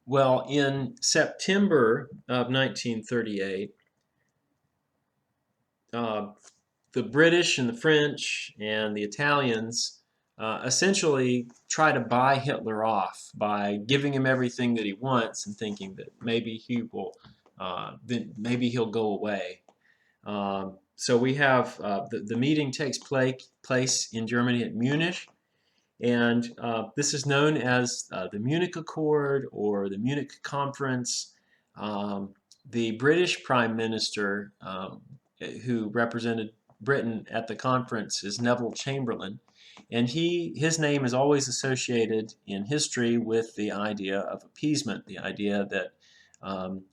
Well, in September of 1938, uh, the British and the French and the Italians essentially try to buy Hitler off by giving him everything that he wants and thinking that maybe then maybe he'll go away. So we have the meeting takes place in Germany at Munich, and this is known as the Munich Accord or the Munich Conference. The British Prime Minister, who represented Britain at the conference, is Neville Chamberlain, and his name is always associated in history with the idea of appeasement, the idea that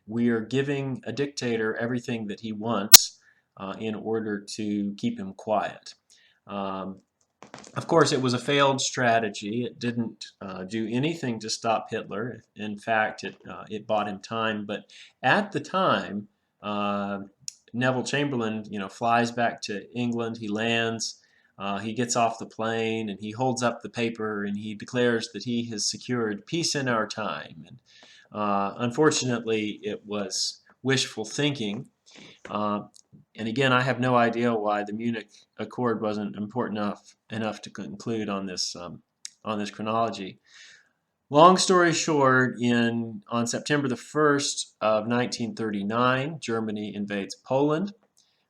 we are giving a dictator everything that he wants in order to keep him quiet. Um, of course, it was a failed strategy. It didn't do anything to stop Hitler. In fact, it bought him time. But at the time, uh, Neville Chamberlain, flies back to England. He lands. He gets off the plane and he holds up the paper and he declares that he has secured peace in our time. And unfortunately, it was wishful thinking. Uh, and again, I have no idea why the Munich Accord wasn't important enough to conclude on this chronology. Long story short, on September the 1st of 1939, Germany invades Poland.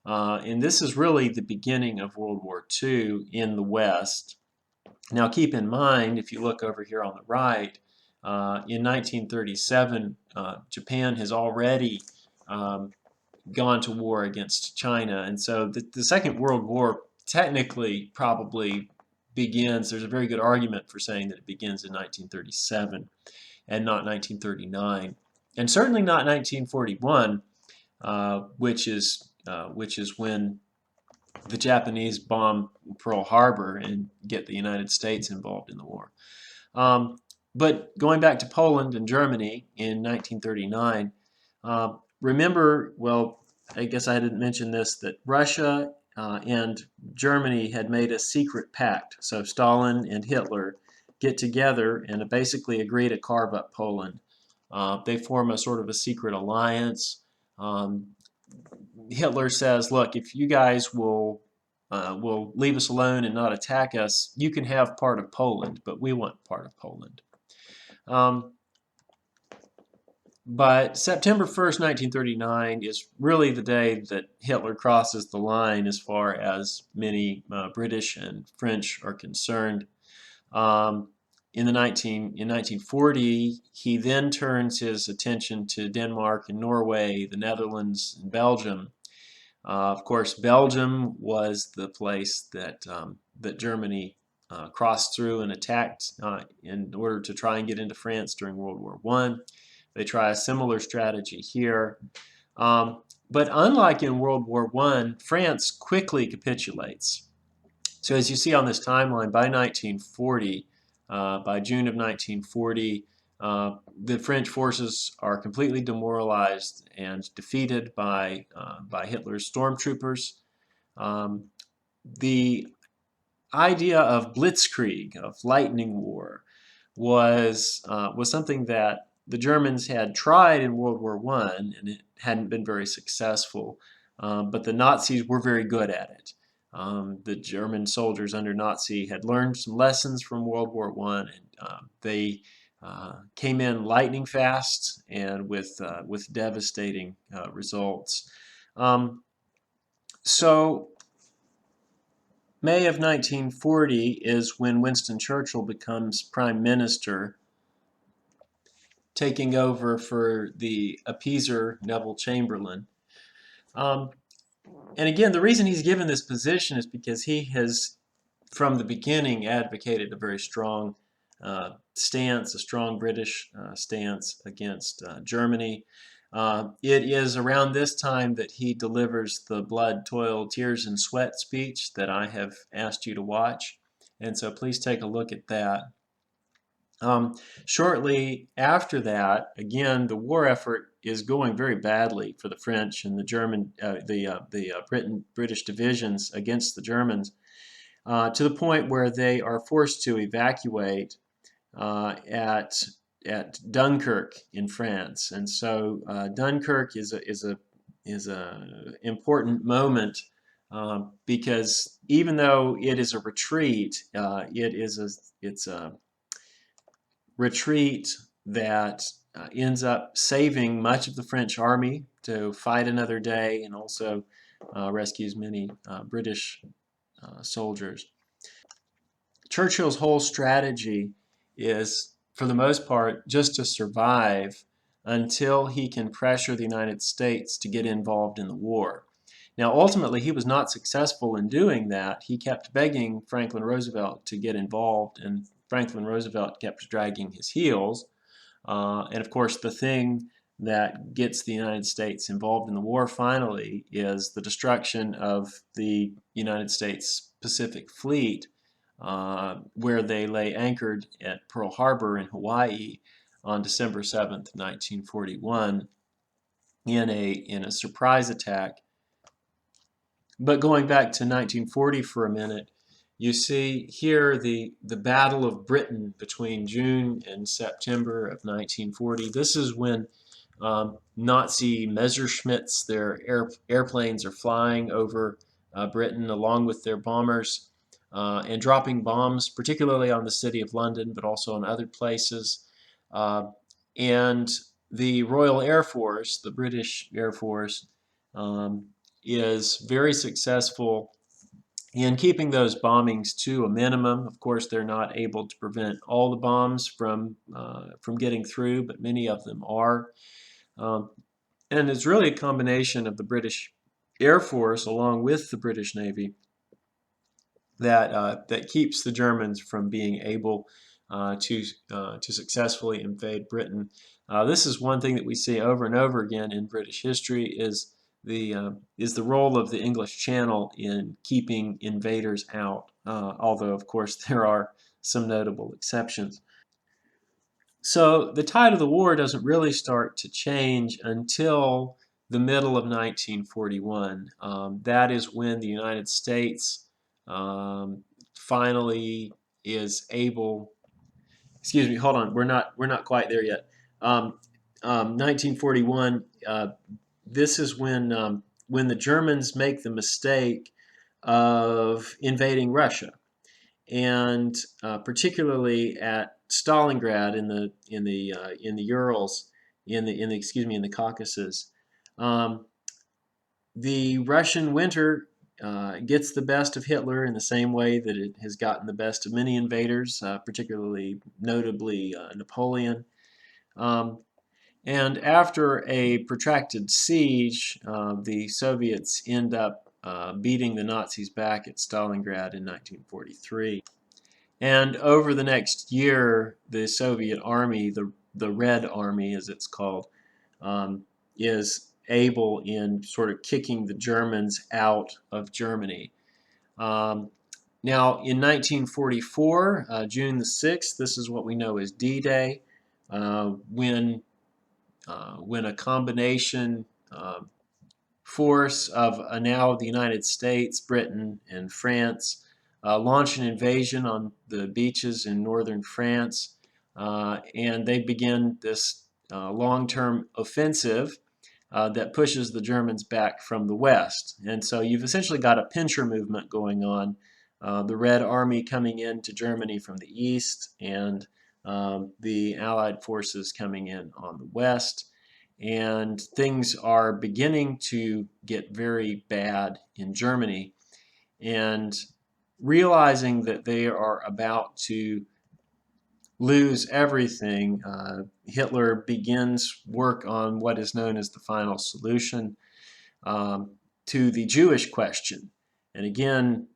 And this is really the beginning of World War II in the West. Now keep in mind, if you look over here on the right, in 1937, Japan has already gone to war against China. And so the Second World War technically probably begins, there's a very good argument for saying that it begins in 1937 and not 1939. And certainly not 1941, which is when the Japanese bomb Pearl Harbor and get the United States involved in the war. But going back to Poland and Germany in 1939, remember, well, I guess I didn't mention this, that Russia and Germany had made a secret pact. So Stalin and Hitler get together and basically agree to carve up Poland. They form a sort of a secret alliance. Hitler says, look, if you guys will leave us alone and not attack us, you can have part of Poland, but we want part of Poland. But September 1st, 1939 is really the day that Hitler crosses the line as far as many British and French are concerned. In 1940, he then turns his attention to Denmark and Norway, the Netherlands and Belgium. Of course, Belgium was the place that Germany crossed through and attacked in order to try and get into France during World War I. They try a similar strategy here. But unlike in World War I, France quickly capitulates. So as you see on this timeline, by 1940, by June of 1940, the French forces are completely demoralized and defeated by Hitler's stormtroopers. The idea of blitzkrieg, of lightning war, was something that the Germans had tried in World War I, and it hadn't been very successful. But the Nazis were very good at it. The German soldiers under Nazi had learned some lessons from World War I, and they came in lightning fast and with devastating results. So May of 1940 is when Winston Churchill becomes Prime Minister, taking over for the appeaser Neville Chamberlain. And again, the reason he's given this position is because he has, from the beginning, advocated a very strong stance, a strong British stance against Germany. It is around this time that he delivers the blood, toil, tears, and sweat speech that I have asked you to watch. And so please take a look at that. Shortly after that, again, the war effort is going very badly for the French and the German, British divisions against the Germans, to the point where they are forced to evacuate at at Dunkirk in France, and so Dunkirk is a important moment because even though it is a retreat, it's a retreat that ends up saving much of the French army to fight another day, and also rescues many British soldiers. Churchill's whole strategy is, for the most part, just to survive until he can pressure the United States to get involved in the war. Now, ultimately, he was not successful in doing that. He kept begging Franklin Roosevelt to get involved, and Franklin Roosevelt kept dragging his heels. And of course, the thing that gets the United States involved in the war finally is the destruction of the United States Pacific Fleet, where they lay anchored at Pearl Harbor in Hawaii on December 7th, 1941, in a surprise attack. But going back to 1940 for a minute, you see here the Battle of Britain between June and September of 1940. This is when Nazi Messerschmitts, their airplanes, are flying over Britain along with their bombers and dropping bombs, particularly on the city of London, but also on other places. And the Royal Air Force, the British Air Force, um, is very successful in keeping those bombings to a minimum. Of course, they're not able to prevent all the bombs from getting through, but many of them are. Um, and it's really a combination of the British Air Force along with the British Navy that keeps the Germans from being able to successfully invade Britain. This is one thing that we see over and over again in British history is the role of the English Channel in keeping invaders out, although of course there are some notable exceptions. So the tide of the war doesn't really start to change until the middle of 1941. That is when the United States finally is able. Excuse me, hold on. We're not quite there yet. 1941. This is when the Germans make the mistake of invading Russia, and particularly at Stalingrad in the Urals, in the Caucasus. Um, the Russian winter gets the best of Hitler in the same way that it has gotten the best of many invaders, particularly notably Napoleon. Um, and after a protracted siege, the Soviets end up beating the Nazis back at Stalingrad in 1943. And over the next year, the Soviet army, the Red Army as it's called, is able in sort of kicking the Germans out of Germany. Um, Now, in 1944, June the 6th, this is what we know as D-Day, when a combination force of now the United States, Britain, and France launch an invasion on the beaches in northern France, and they begin this long-term offensive that pushes the Germans back from the west. And so you've essentially got a pincher movement going on, the Red Army coming into Germany from the east, and the Allied forces coming in on the west. And things are beginning to get very bad in Germany. And realizing that they are about to lose everything, Hitler begins work on what is known as the final solution to the Jewish question. And again,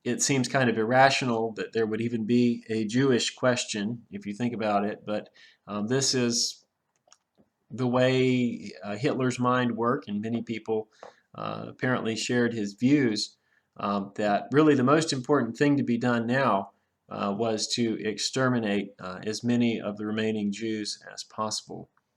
it seems kind of irrational that there would even be a Jewish question if you think about it, but this is the way Hitler's mind worked, and many people apparently shared his views that really the most important thing to be done now was to exterminate as many of the remaining Jews as possible.